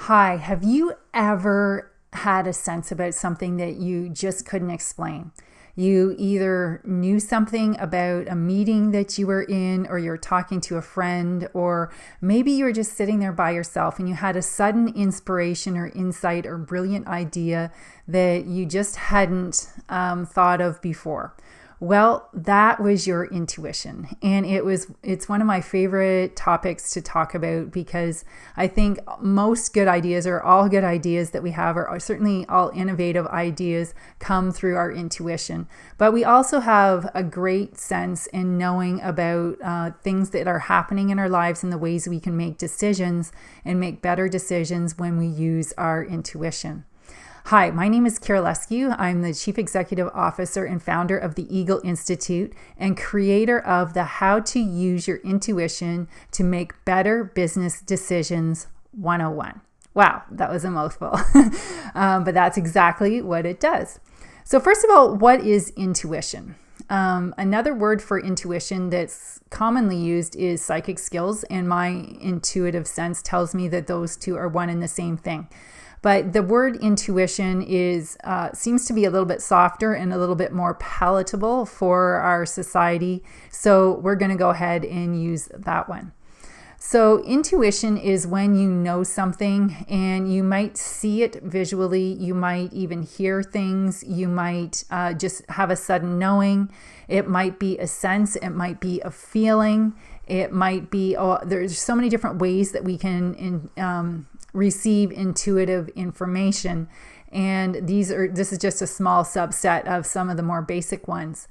Hi, have you ever had a sense about something that you just couldn't explain? You either knew something about a meeting that you were in, or you're talking to a friend, or maybe you were just sitting there by yourself and you had a sudden inspiration or insight or brilliant idea that you just hadn't thought of before. Well, that was your intuition. And it's one of my favorite topics to talk about because I think most good ideas, or all good ideas that we have, or certainly all innovative ideas, come through our intuition. But we also have a great sense in knowing about things that are happening in our lives and the ways we can make decisions and make better decisions when we use our intuition. Hi, my name is Kira Lescu. I'm the Chief Executive Officer and founder of the Eagle Institute and creator of the How to Use Your Intuition to Make Better Business Decisions 101. Wow, that was a mouthful, but that's exactly what it does. So first of all, what is intuition? Another word for intuition that's commonly used is psychic skills, and my intuitive sense tells me that those two are one and the same thing. But the word intuition seems to be a little bit softer and a little bit more palatable for our society. So we're going to go ahead and use that one. So intuition is when you know something and you might see it visually. You might even hear things. You might just have a sudden knowing. It might be a sense. It might be a feeling. It might be, there's so many different ways that we can receive intuitive information. And this is just a small subset of some of the more basic ones.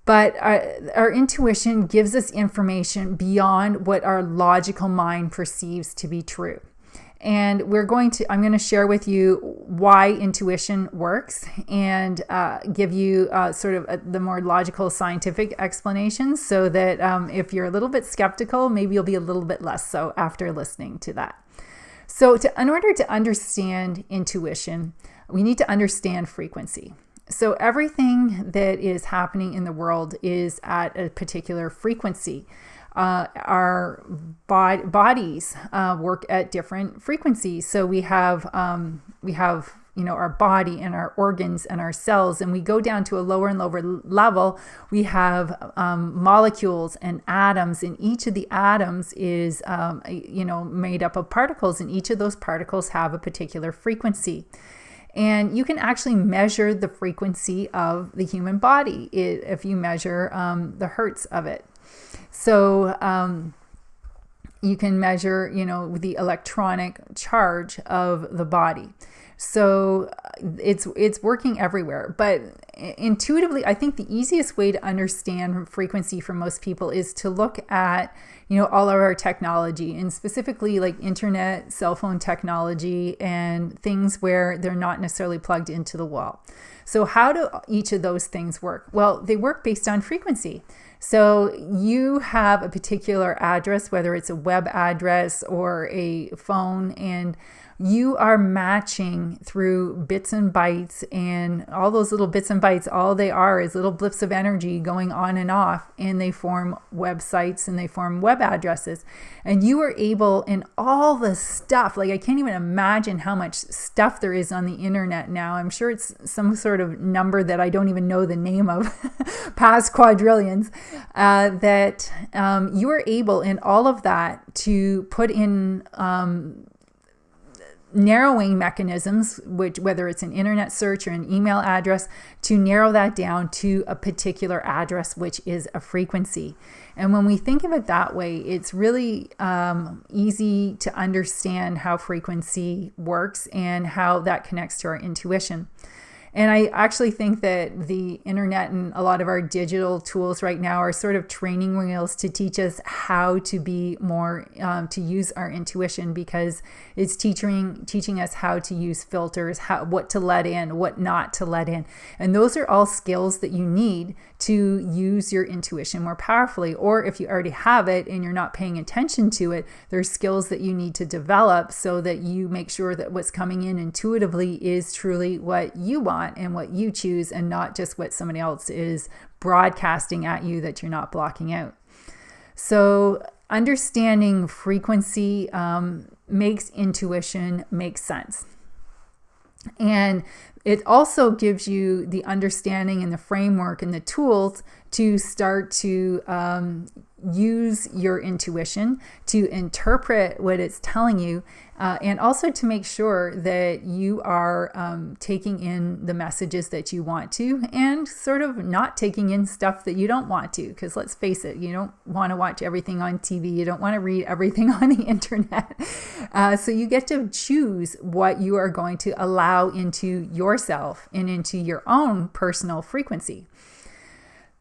But our intuition gives us information beyond what our logical mind perceives to be true. And I'm going to share with you why intuition works and give you the more logical scientific explanations so that if you're a little bit skeptical, maybe you'll be a little bit less so after listening to that. So in order to understand intuition, we need to understand frequency. So everything that is happening in the world is at a particular frequency. Our bodies work at different frequencies. So we have our body and our organs and our cells, and we go down to a lower and lower level. We have molecules and atoms, and each of the atoms is made up of particles, and each of those particles have a particular frequency. And you can actually measure the frequency of the human body if you measure the hertz of it. So you can measure, the electronic charge of the body. So it's working everywhere. But intuitively, I think the easiest way to understand frequency for most people is to look at, all of our technology, and specifically like internet, cell phone technology, and things where they're not necessarily plugged into the wall. So how do each of those things work? Well, they work based on frequency. So you have a particular address, whether it's a web address or a phone, and you are matching through bits and bytes, and all those little bits and bytes, all they are is little blips of energy going on and off, and they form websites and they form web addresses. And you are able, in all the stuff, like I can't even imagine how much stuff there is on the internet now. I'm sure it's some sort of number that I don't even know the name of, past quadrillions, that you are able in all of that to put in narrowing mechanisms, whether it's an internet search or an email address, to narrow that down to a particular address, which is a frequency. And when we think of it that way, it's really easy to understand how frequency works and how that connects to our intuition. And I actually think that the internet and a lot of our digital tools right now are sort of training wheels to teach us how to be more, to use our intuition, because it's teaching us how to use filters, what to let in, what not to let in. And those are all skills that you need to use your intuition more powerfully. Or if you already have it and you're not paying attention to it, there's skills that you need to develop so that you make sure that what's coming in intuitively is truly what you want and what you choose, and not just what somebody else is broadcasting at you that you're not blocking out. So understanding frequency makes intuition make sense. And it also gives you the understanding and the framework and the tools to start to use your intuition, to interpret what it's telling you, and also to make sure that you are taking in the messages that you want to, and sort of not taking in stuff that you don't want to. Because let's face it, you don't want to watch everything on TV. You don't want to read everything on the internet. So you get to choose what you are going to allow into yourself and into your own personal frequency.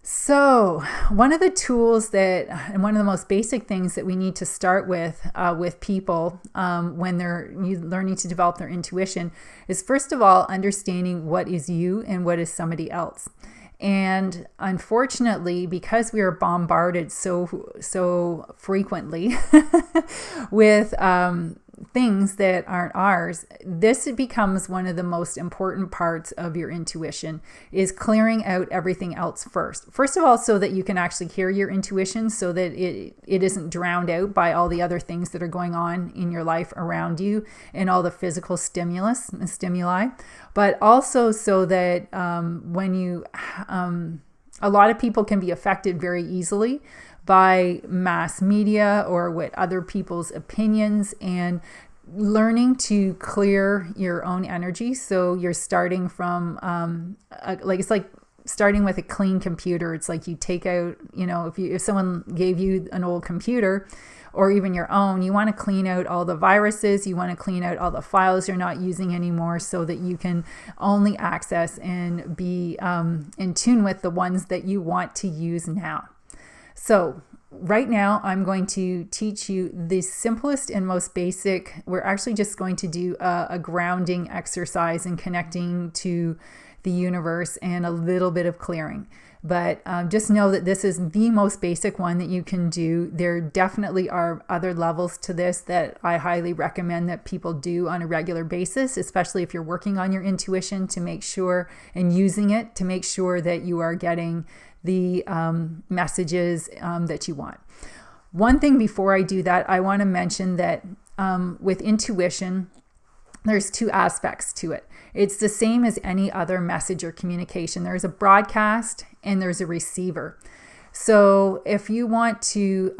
So one of the tools and one of the most basic things that we need to start with people when they're learning to develop their intuition is, first of all, understanding what is you and what is somebody else. And unfortunately, because we are bombarded so frequently with things that aren't ours, this becomes one of the most important parts of your intuition, is clearing out everything else first. First of all, so that you can actually hear your intuition, so that it isn't drowned out by all the other things that are going on in your life around you and all the physical stimuli, but also so that when you a lot of people can be affected very easily by mass media or with other people's opinions, and learning to clear your own energy. So you're starting from it's like starting with a clean computer. It's like you take out, if someone gave you an old computer or even your own, you want to clean out all the viruses, you want to clean out all the files you're not using anymore, so that you can only access and be in tune with the ones that you want to use now. So right now, I'm going to teach you the simplest and most basic. We're actually just going to do a grounding exercise and connecting to the universe and a little bit of clearing. But just know that this is the most basic one that you can do. There definitely are other levels to this that I highly recommend that people do on a regular basis, especially if you're working on your intuition, to make sure, and using it to make sure that you are getting the messages that you want. One thing before I do that, I want to mention that with intuition, there's two aspects to it. It's the same as any other message or communication. There's a broadcast and there's a receiver. So if you want to,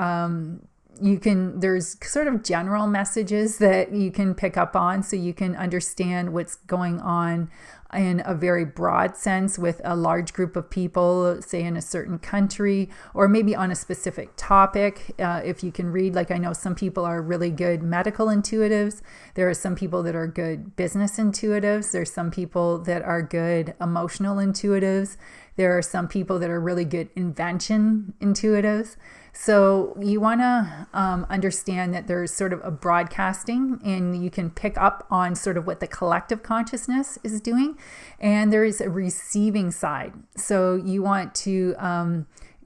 there's sort of general messages that you can pick up on, so you can understand what's going on in a very broad sense with a large group of people, say in a certain country, or maybe on a specific topic. If you can read, like I know some people are really good medical intuitives. There are some people that are good business intuitives. There's some people that are good emotional intuitives. There are some people that are really good invention intuitives. So you want to understand that there's sort of a broadcasting, and you can pick up on sort of what the collective consciousness is doing. And there is a receiving side. So you want to,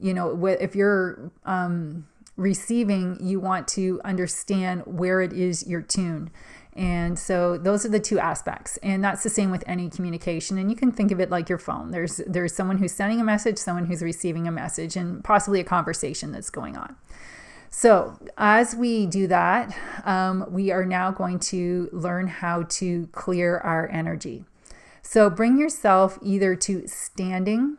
if you're receiving, you want to understand where it is you're tuned. And so those are the two aspects. And that's the same with any communication. And you can think of it like your phone. There's someone who's sending a message, someone who's receiving a message, and possibly a conversation that's going on. So as we do that, we are now going to learn how to clear our energy. So bring yourself either to standing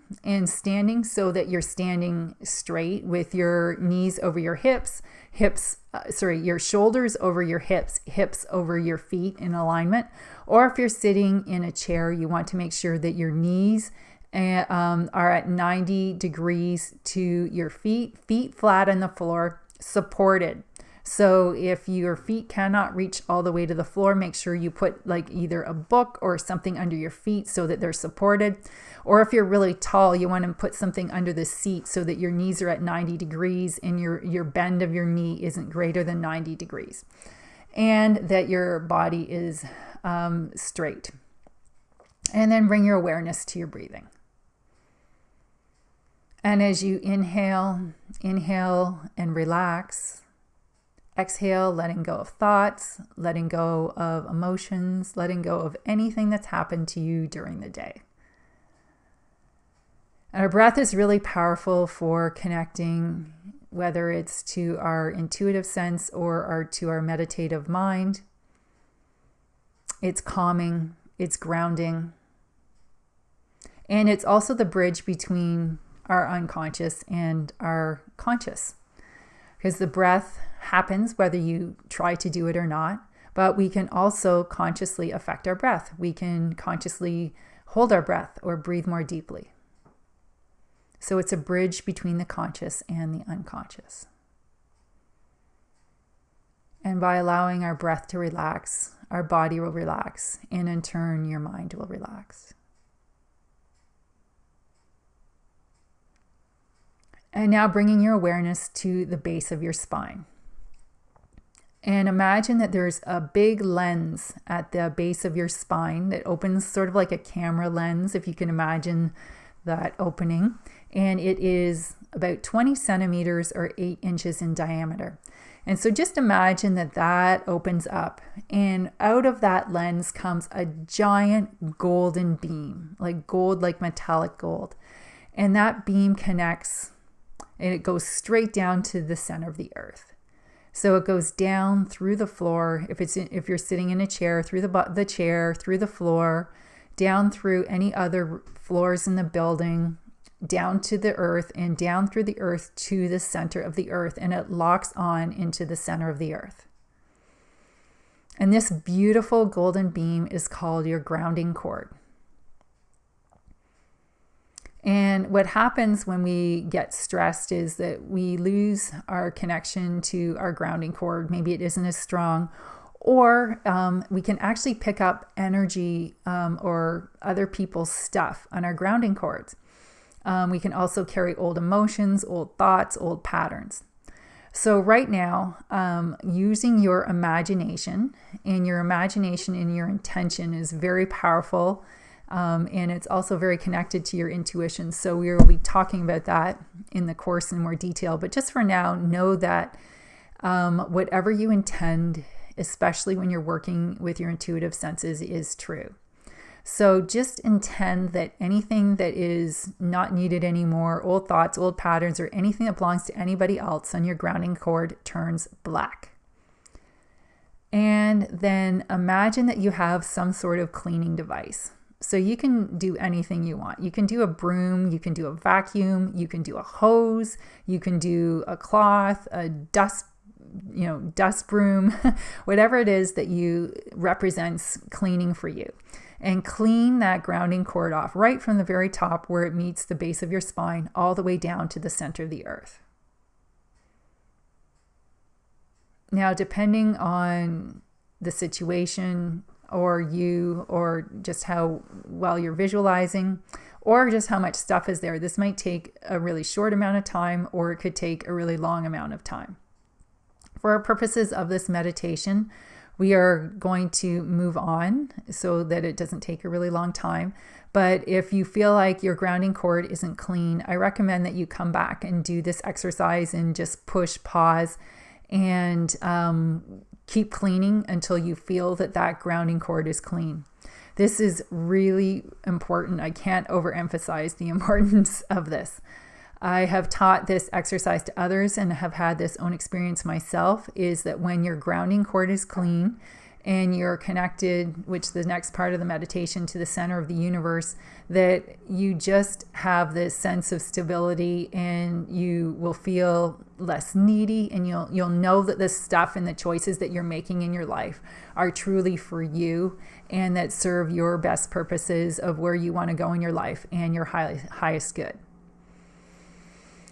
so that you're standing straight with your knees over your hips, your shoulders over your hips over your feet in alignment. Or if you're sitting in a chair, you want to make sure that your knees are at 90 degrees to your feet flat on the floor, supported. So if your feet cannot reach all the way to the floor, make sure you put like either a book or something under your feet so that they're supported. Or if you're really tall, you want to put something under the seat so that your knees are at 90 degrees and your bend of your knee isn't greater than 90 degrees. And that your body is straight. And then bring your awareness to your breathing. And as you inhale and relax. Exhale, letting go of thoughts, letting go of emotions, letting go of anything that's happened to you during the day. And our breath is really powerful for connecting whether it's to our intuitive sense or to our meditative mind. It's calming, it's grounding, and it's also the bridge between our unconscious and our conscious. Because the breath happens whether you try to do it or not, but we can also consciously affect our breath. We can consciously hold our breath or breathe more deeply. So it's a bridge between the conscious and the unconscious. And by allowing our breath to relax, our body will relax, and in turn, your mind will relax. And now bringing your awareness to the base of your spine. And imagine that there's a big lens at the base of your spine that opens sort of like a camera lens, if you can imagine that opening. And it is about 20 centimeters or 8 inches in diameter. And so just imagine that opens up, and out of that lens comes a giant golden beam, like gold, like metallic gold. And that beam connects, and it goes straight down to the center of the earth. So it goes down through the floor, if you're sitting in a chair, through the chair, through the floor, down through any other floors in the building, down to the earth, and down through the earth to the center of the earth, and it locks on into the center of the earth. And this beautiful golden beam is called your grounding cord. And what happens when we get stressed is that we lose our connection to our grounding cord. Maybe it isn't as strong, or we can actually pick up energy or other people's stuff on our grounding cords. We can also carry old emotions, old thoughts, old patterns. So right now, using your imagination and your intention is very powerful. And it's also very connected to your intuition. So we will be talking about that in the course in more detail. But just for now, know that whatever you intend, especially when you're working with your intuitive senses, is true. So just intend that anything that is not needed anymore, old thoughts, old patterns, or anything that belongs to anybody else on your grounding cord turns black. And then imagine that you have some sort of cleaning device. So you can do anything you want. You can do a broom, you can do a vacuum, you can do a hose, you can do a cloth, a dust broom, whatever it is that you represents cleaning for you. And clean that grounding cord off right from the very top where it meets the base of your spine all the way down to the center of the earth. Now, depending on the situation or just how well you're visualizing, or just how much stuff is there, this might take a really short amount of time, or it could take a really long amount of time. For our purposes of this meditation, we are going to move on so that it doesn't take a really long time. But if you feel like your grounding cord isn't clean, I recommend that you come back and do this exercise and just push pause and keep cleaning until you feel that grounding cord is clean. This is really important. I can't overemphasize the importance of this. I have taught this exercise to others and have had this own experience myself, is that when your grounding cord is clean and you're connected, which the next part of the meditation, to the center of the universe, that you just have this sense of stability and you will feel less needy, and you'll know that the stuff and the choices that you're making in your life are truly for you and that serve your best purposes of where you want to go in your life and your highest good.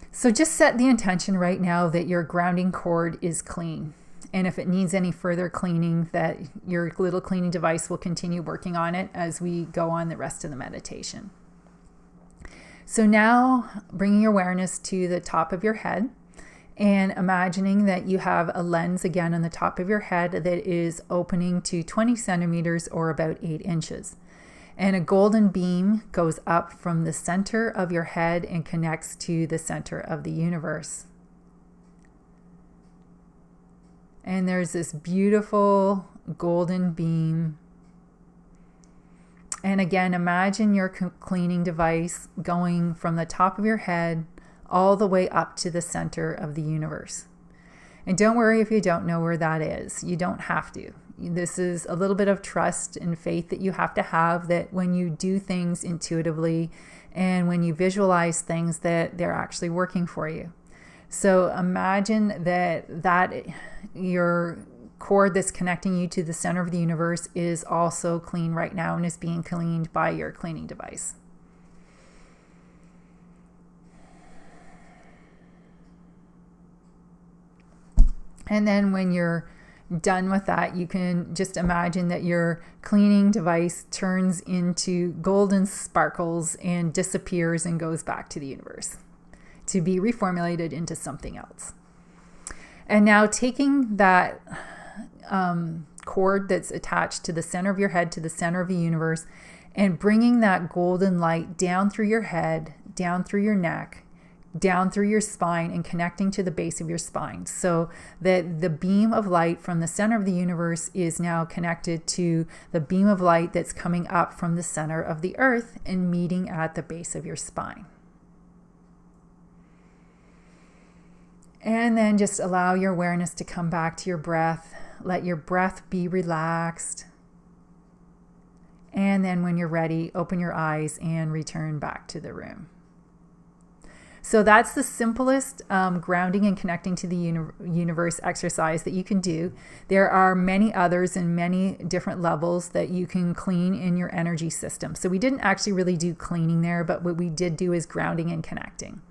So just set the intention right now that your grounding cord is clean. And if it needs any further cleaning, that your little cleaning device will continue working on it as we go on the rest of the meditation. So now bringing your awareness to the top of your head and imagining that you have a lens again on the top of your head that is opening to 20 centimeters or about 8 inches. And a golden beam goes up from the center of your head and connects to the center of the universe. And there's this beautiful golden beam. And again, imagine your cleaning device going from the top of your head all the way up to the center of the universe. And don't worry if you don't know where that is. You don't have to. This is a little bit of trust and faith that you have to have, that when you do things intuitively and when you visualize things, that they're actually working for you. So imagine that your cord that's connecting you to the center of the universe is also clean right now and is being cleaned by your cleaning device. And then when you're done with that, you can just imagine that your cleaning device turns into golden sparkles and disappears and goes back to the universe to be reformulated into something else. And now taking that cord that's attached to the center of your head, to the center of the universe, and bringing that golden light down through your head, down through your neck, down through your spine, and connecting to the base of your spine, so that the beam of light from the center of the universe is now connected to the beam of light that's coming up from the center of the earth and meeting at the base of your spine. And then just allow your awareness to come back to your breath. Let your breath be relaxed. And then when you're ready, open your eyes and return back to the room. So that's the simplest grounding and connecting to the universe exercise that you can do. There are many others and many different levels that you can clean in your energy system. So we didn't actually really do cleaning there, but what we did do is grounding and connecting.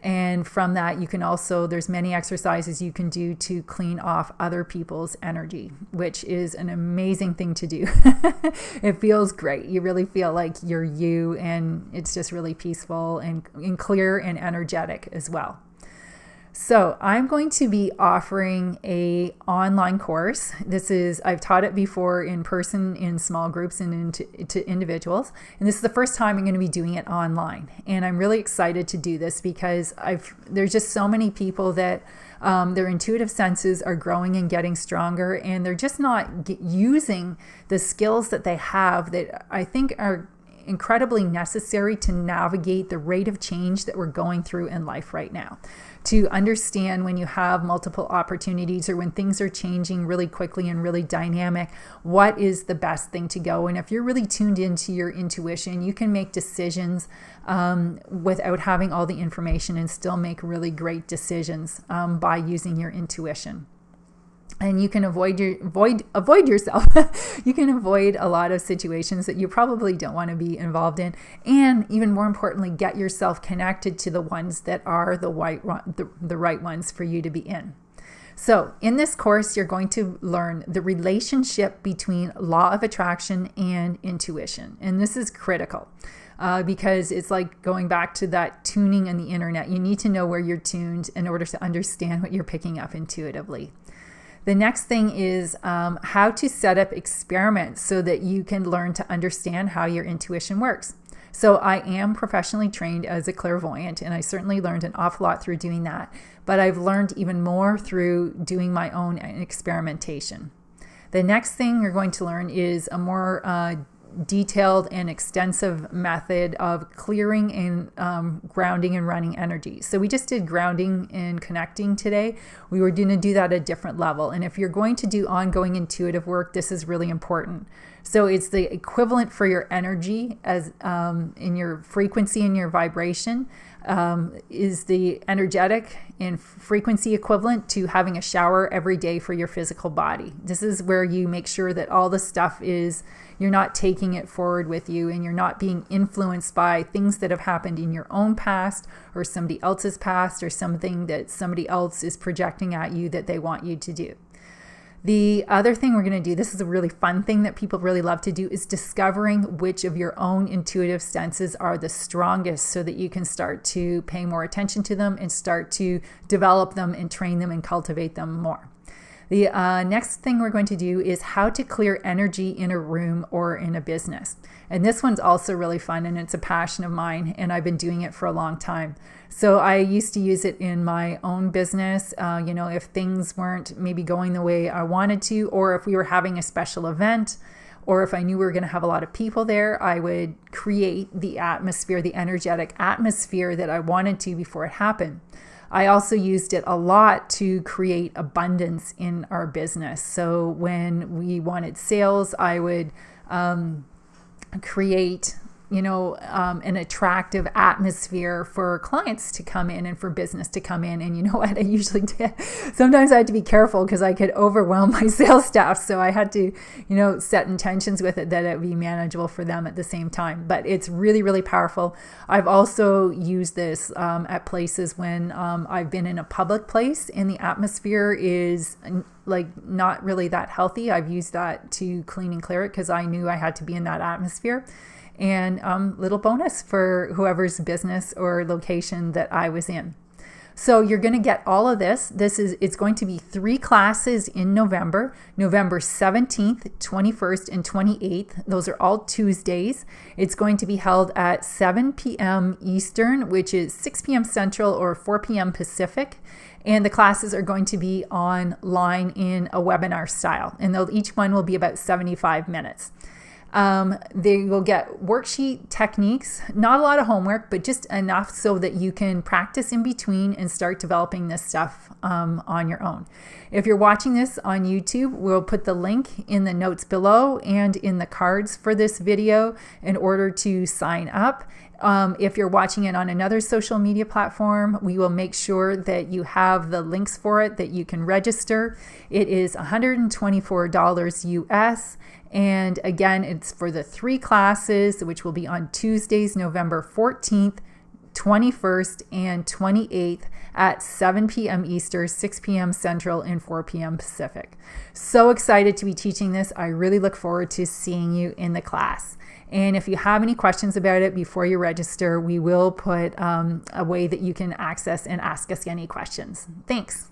And from that, you can also, there's many exercises you can do to clean off other people's energy, which is an amazing thing to do. It feels great. You really feel like you're you, and it's just really peaceful and clear and energetic as well. So I'm going to be offering a online course. I've taught it before in person, in small groups, and to individuals. And this is the first time I'm going to be doing it online. And I'm really excited to do this because there's just so many people that their intuitive senses are growing and getting stronger, and they're just not using the skills that they have that I think are incredibly necessary to navigate the rate of change that we're going through in life right now. To understand when you have multiple opportunities or when things are changing really quickly and really dynamic, what is the best thing to go? And if you're really tuned into your intuition, you can make decisions without having all the information and still make really great decisions by using your intuition. And you can avoid yourself. You can avoid a lot of situations that you probably don't want to be involved in, and even more importantly, get yourself connected to the ones that are the right ones for you to be in. So in this course, you're going to learn the relationship between law of attraction and intuition, and this is critical. Because it's like going back to that tuning on the internet. You need to know where you're tuned in order to understand what you're picking up intuitively. The next thing is how to set up experiments so that you can learn to understand how your intuition works. So I am professionally trained as a clairvoyant, and I certainly learned an awful lot through doing that. But I've learned even more through doing my own experimentation. The next thing you're going to learn is a more detailed and extensive method of clearing and grounding and running energy. So we just did grounding and connecting today. We were going to do that at a different level. And if you're going to do ongoing intuitive work, this is really important. So it's the equivalent for your energy as in your frequency and your vibration is the energetic and frequency equivalent to having a shower every day for your physical body. This is where you make sure that all the stuff you're not taking it forward with you, and you're not being influenced by things that have happened in your own past or somebody else's past or something that somebody else is projecting at you that they want you to do. The other thing we're going to do, this is a really fun thing that people really love to do, is discovering which of your own intuitive senses are the strongest so that you can start to pay more attention to them and start to develop them and train them and cultivate them more. The next thing we're going to do is how to clear energy in a room or in a business. And this one's also really fun, and it's a passion of mine, and I've been doing it for a long time. So I used to use it in my own business, if things weren't maybe going the way I wanted to, or if we were having a special event, or if I knew we were going to have a lot of people there, I would create the atmosphere, the energetic atmosphere that I wanted to before it happened. I also used it a lot to create abundance in our business. So when we wanted sales, I would create an attractive atmosphere for clients to come in and for business to come in. And you know what? I usually did. Sometimes I had to be careful because I could overwhelm my sales staff. So I had to, set intentions with it that it would be manageable for them at the same time. But it's really, really powerful. I've also used this at places when I've been in a public place and the atmosphere is not really that healthy. I've used that to clean and clear it because I knew I had to be in that atmosphere. And little bonus for whoever's business or location that I was in. So you're going to get all of this. It's going to be 3 classes in November 17th, 21st, and 28th. Those are all Tuesdays. It's going to be held at 7 p.m. Eastern, which is 6 p.m. Central or 4 p.m. Pacific. And the classes are going to be online in a webinar style. And each one will be about 75 minutes. They will get worksheet techniques, not a lot of homework, but just enough so that you can practice in between and start developing this stuff on your own. If you're watching this on YouTube, we'll put the link in the notes below and in the cards for this video in order to sign up. If you're watching it on another social media platform, we will make sure that you have the links for it, that you can register. It is $124 US. And again, it's for the 3 classes, which will be on Tuesdays, November 14th, 21st, and 28th at 7 p.m. Eastern, 6 p.m. Central, and 4 p.m. Pacific. So excited to be teaching this. I really look forward to seeing you in the class. And if you have any questions about it before you register, we will put a way that you can access and ask us any questions. Thanks.